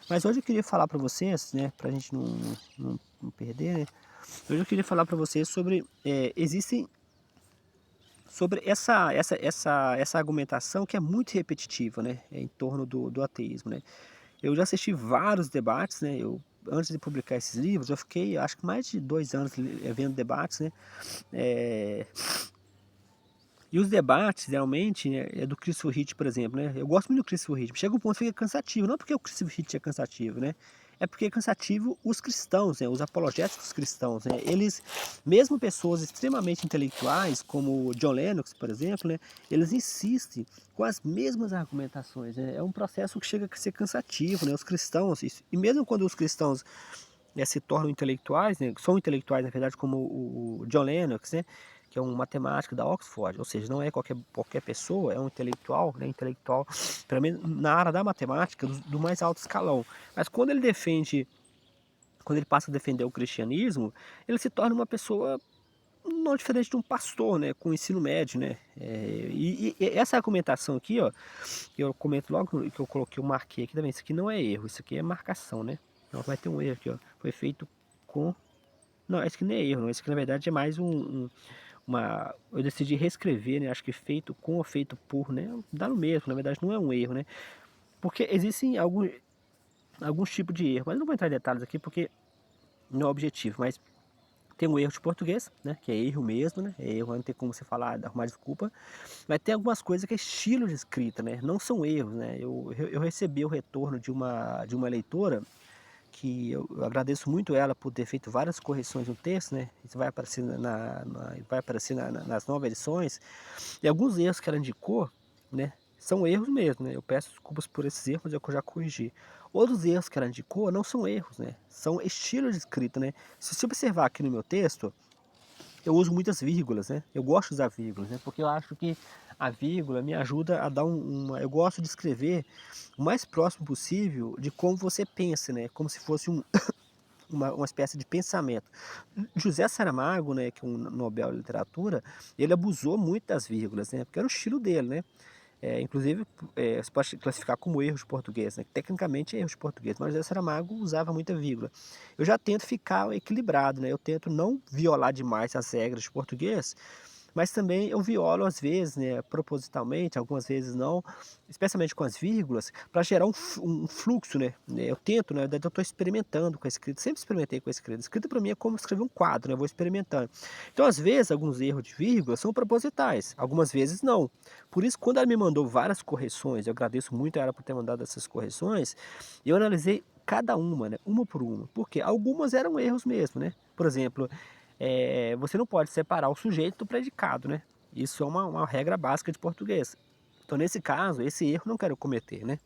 Mas hoje eu queria falar para vocês, né, para a gente não perder, né, hoje eu queria falar para vocês sobre, existem sobre essa argumentação que é muito repetitiva, né, em torno do ateísmo, né. Eu já assisti vários debates, né, antes de publicar esses livros, eu fiquei acho que mais de 2 anos vendo debates, né, eh e os debates, realmente, né, é do Chris Hit, por exemplo, né, eu gosto muito do Chris Hit, chega um ponto que fica cansativo, não porque o Chris Hit é cansativo, né, é porque é cansativo os cristãos, né, os apologéticos cristãos, né, eles, mesmo pessoas extremamente intelectuais, como o John Lennox, por exemplo, né, eles insistem com as mesmas argumentações, né, é um processo que chega a ser cansativo, né, os cristãos, e mesmo quando os cristãos, se tornam intelectuais, né, são intelectuais na verdade como o John Lennox, né, que é um matemático da Oxford, ou seja, não é qualquer pessoa, é um intelectual, né, intelectual, pelo menos na área da matemática, do mais alto escalão. Mas quando ele passa a defender o cristianismo, ele se torna uma pessoa não diferente de um pastor, né, com ensino médio, né. E essa argumentação aqui, ó, que eu comento logo que eu coloquei, eu marquei aqui também, isso aqui não é erro, isso aqui é marcação, né. Não, vai ter um erro aqui, ó, foi feito com não, esse aqui não é erro não, esse aqui na verdade é mais uma eu decidi reescrever, né, acho que feito com ou feito por, né, dá no mesmo, na verdade não é um erro, né. Porque existem alguns tipos de erro, mas eu não vou entrar em detalhes aqui porque não é o objetivo, mas tem um erro de português, né, que é erro mesmo, né, é erro, não tem como você falar, arrumar desculpa, mas tem algumas coisas que é estilo de escrita, né, não são erros, né. Eu recebi o retorno de uma leitora, que eu agradeço muito ela por ter feito várias correções no texto, né, isso vai aparecer vai aparecer nas novas edições, e alguns erros que ela indicou, né, são erros mesmo, né, eu peço desculpas por esses erros, mas é que eu já corrigi. Outros erros que ela indicou não são erros, né, são estilo de escrita, né. Se você observar aqui no meu texto, eu uso muitas vírgulas, né, eu gosto de usar vírgulas, né, porque eu acho que a vírgula me ajuda a dar uma eu gosto de escrever o mais próximo possível de como você pensa, né, como se fosse uma espécie de pensamento. José Saramago, né, que é um Nobel de literatura, ele abusou muito das vírgulas, né, porque era o estilo dele, né. Inclusive, você pode classificar como erros de português, né, tecnicamente é erros de português, mas José Saramago usava muita vírgula. Eu já tento ficar equilibrado, né, eu tento não violar demais as regras de português, mas também eu violo às vezes, né, propositalmente, algumas vezes não, especialmente com as vírgulas, para gerar um fluxo, né, eu tento, na verdade eu estou experimentando com a escrita, sempre experimentei com a escrita. Escrita para mim é como escrever um quadro, né, eu vou experimentando. Então às vezes alguns erros de vírgula são propositais, algumas vezes não. Por isso quando ela me mandou várias correções, eu agradeço muito a ela por ter mandado essas correções, eu analisei cada uma, né, uma por uma, porque algumas eram erros mesmo, né. Por exemplo, você não pode separar o sujeito do predicado, né. Isso é uma regra básica de português. Então nesse caso, esse erro não quero cometer, né.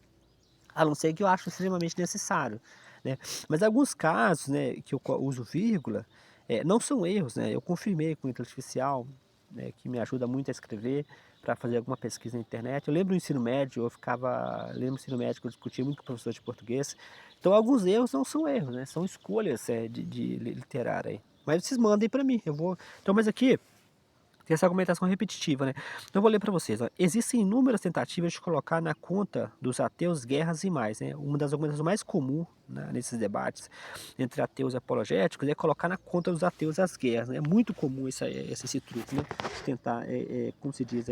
A não ser que eu acho extremamente necessário, né. Mas alguns casos, né, que eu uso vírgula, não são erros, né, eu confirmei com inteligência artificial, né, que me ajuda muito a escrever, para fazer alguma pesquisa na internet. Eu lembro do ensino médio, lembro do ensino médio que eu discutia muito com o professor de português. Então alguns erros não são erros, né, são escolhas, de literária aí. Mas vocês mandem para mim, eu vou então mas aqui tem essa argumentação repetitiva, né. Então eu vou ler para vocês, ó. Existem inúmeras tentativas de colocar na conta dos ateus guerras e mais, né. Uma das argumentações mais comum, né, nesses debates entre ateus e apologéticos é colocar na conta dos ateus as guerras, né. É muito comum esse truque, né, de tentar, como se diz,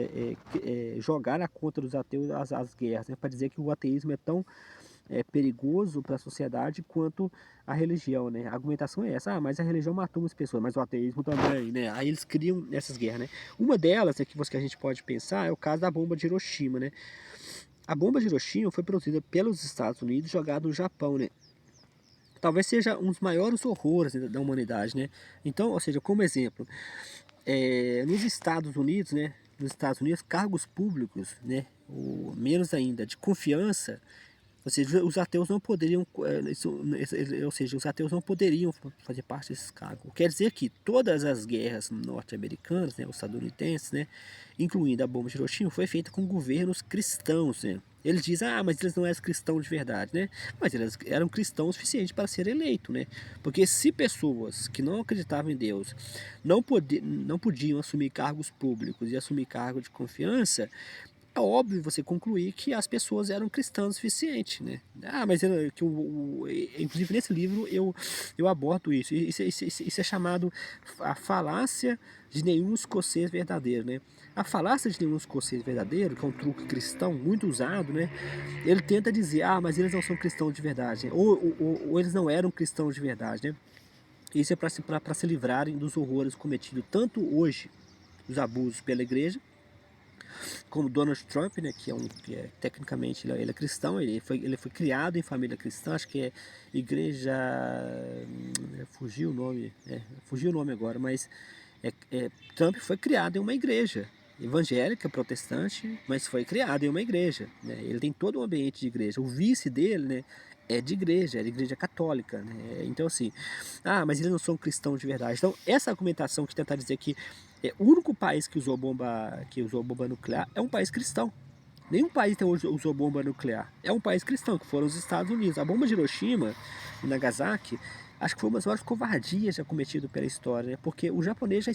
jogar na conta dos ateus as guerras, né, para dizer que o ateísmo é tão perigoso para a sociedade quanto a religião, né. A argumentação é essa: "Ah, mas a religião matou muitas pessoas, mas o ateísmo também", né. Aí eles criam essas guerras, né. Uma delas é que a gente pode pensar é o caso da bomba de Hiroshima, né. A bomba de Hiroshima foi produzida pelos Estados Unidos e jogada no Japão, né. Talvez seja um dos maiores horrores da humanidade, né. Então, ou seja, como exemplo, nos Estados Unidos, cargos públicos, né, ou menos ainda, de confiança, ou seja, os ateus não poderiam, ou seja, os ateus não poderiam fazer parte desses cargos. Quer dizer que todas as guerras norte-americanas, né, os estadunidenses, né, incluindo a bomba de Hiroshima, foi feita com governos cristãos, né. Eles dizem: "Ah, mas eles não eram cristãos de verdade", né. Mas eles eram cristãos o suficiente para ser eleito, né. Porque se pessoas que não acreditavam em Deus não podiam assumir cargos públicos e assumir cargo de confiança, é óbvio você concluir que as pessoas eram cristãs o suficiente, né? Ah, mas que inclusive nesse livro eu abordo isso. Isso é chamado a falácia de nenhum escocês verdadeiro, né? A falácia de nenhum escocês verdadeiro, que é um truque cristão muito usado, né? Ele tenta dizer, ah, mas eles não são cristãos de verdade, né? Ou eles não eram cristãos de verdade, né? Isso é para se livrarem dos horrores cometidos tanto hoje, os abusos pela igreja, como Donald Trump, né, tecnicamente ele é cristão, ele foi criado em família cristã, acho que é igreja, fugiu o nome agora, mas Trump foi criado em uma igreja evangélica, protestante, mas foi criado em uma igreja, né? Ele tem todo um ambiente de igreja. O vice dele, né, é de igreja católica, né? Então assim, ah, mas eles não são cristãos de verdade. Então essa argumentação que tentar dizer que o único país que usou bomba nuclear é um país cristão. Nenhum país até hoje usou bomba nuclear. É um país cristão, que foram os Estados Unidos. A bomba de Hiroshima e Nagasaki, acho que foi uma das maiores covardias já cometidas pela história, né? Porque os japoneses já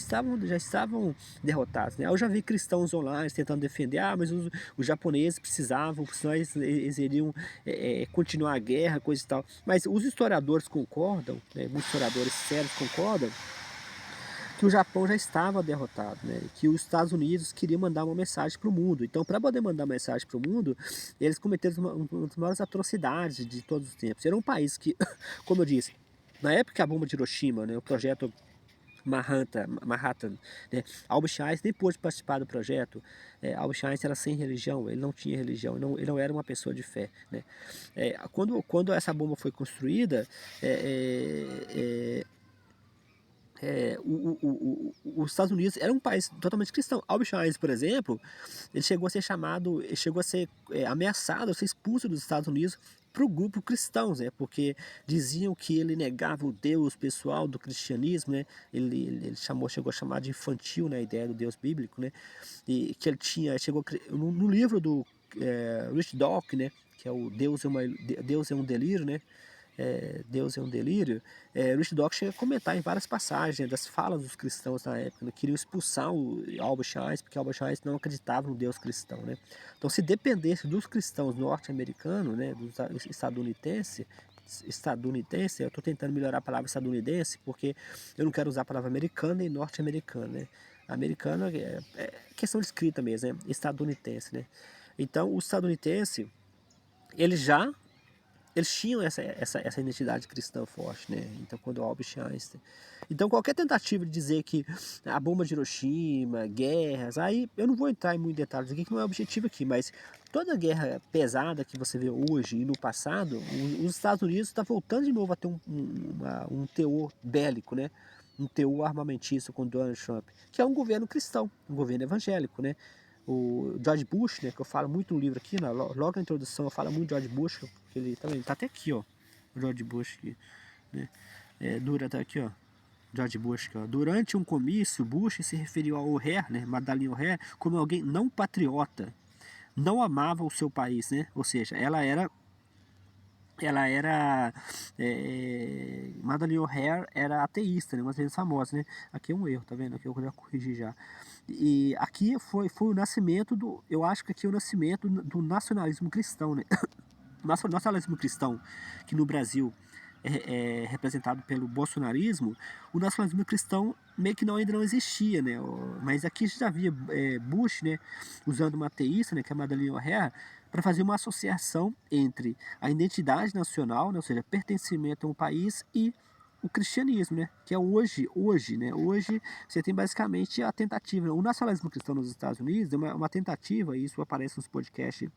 estavam derrotados, né? Eu já vi cristãos online tentando defender, ah, mas os japoneses precisavam, senão eles iriam continuar a guerra, coisa e tal. Mas os historiadores concordam, né? Muitos historiadores sérios concordam, que o Japão já estava derrotado, né? Que os Estados Unidos queriam mandar uma mensagem para o mundo. Então, para poder mandar uma mensagem para o mundo, eles cometeram uma das maiores atrocidades de todos os tempos. Era um país que, como eu disse, na época que a bomba de Hiroshima, né, o projeto Manhattan, né, Albert Einstein nem pôde participar do projeto. Albert Einstein era sem religião, ele não tinha religião, ele não era uma pessoa de fé, né? Quando essa bomba foi construída, os Estados Unidos era um país totalmente cristão. Albert Einstein, por exemplo, ele chegou a ser ameaçado, a ser expulso dos Estados Unidos para o grupo cristãos, né? Porque diziam que ele negava o Deus pessoal do cristianismo, né? Ele chegou a chamar de infantil, né, a ideia do Deus bíblico, né? E que ele chegou no livro do Rich Dawkins, né? Que é o Deus é um delírio, né? Deus é um delírio, Rich Dawkins chega a comentar em várias passagens, né, das falas dos cristãos na época, né, queriam expulsar o Albert Einstein, porque Albert Einstein não acreditava no Deus cristão, né? Então, se dependesse dos cristãos norte-americanos, né, dos estadunidense, eu estou tentando melhorar a palavra estadunidense, porque eu não quero usar a palavra americana e norte-americana, né? Americana é questão de escrita mesmo, né? Estadunidense, né? Então, o estadunidense, eles tinham essa identidade cristã forte, né? Então, quando o Albert Einstein... Então, qualquer tentativa de dizer que a bomba de Hiroshima, guerras... Aí, eu não vou entrar em muitos detalhes aqui, que não é o objetivo aqui, mas toda guerra pesada que você vê hoje e no passado, os Estados Unidos estão voltando de novo a ter um teor bélico, né? Um teor armamentista com Donald Trump, que é um governo cristão, um governo evangélico, né? O George Bush, né, que eu falo muito no livro aqui, logo na introdução eu falo muito de George Bush, que ele tá até aqui, ó, o George Bush aqui, né, tá aqui, ó, George Bush aqui, ó. Durante um comício, Bush se referiu a O'Hare, né, Madalyn O'Hare, como alguém não patriota, não amava o seu país, né, ou seja, ela era Madalyn O'Hare era ateísta, né, uma das famosas, né? Aqui é um erro, tá vendo? Aqui eu já corrigi já. E aqui foi o nascimento eu acho que aqui é o nascimento do nacionalismo cristão, né? Nacionalismo cristão, que no Brasil é representado pelo bolsonarismo, o nacionalismo cristão meio que ainda não existia, né? Mas aqui já havia Bush, né, usando uma ateísta, né, que é a Madalyn O'Hare, para fazer uma associação entre a identidade nacional, né, ou seja, pertencimento a um país, e o cristianismo, né, que é hoje, né, hoje você tem basicamente a tentativa, o nacionalismo cristão nos Estados Unidos é uma tentativa, e isso aparece nos podcasts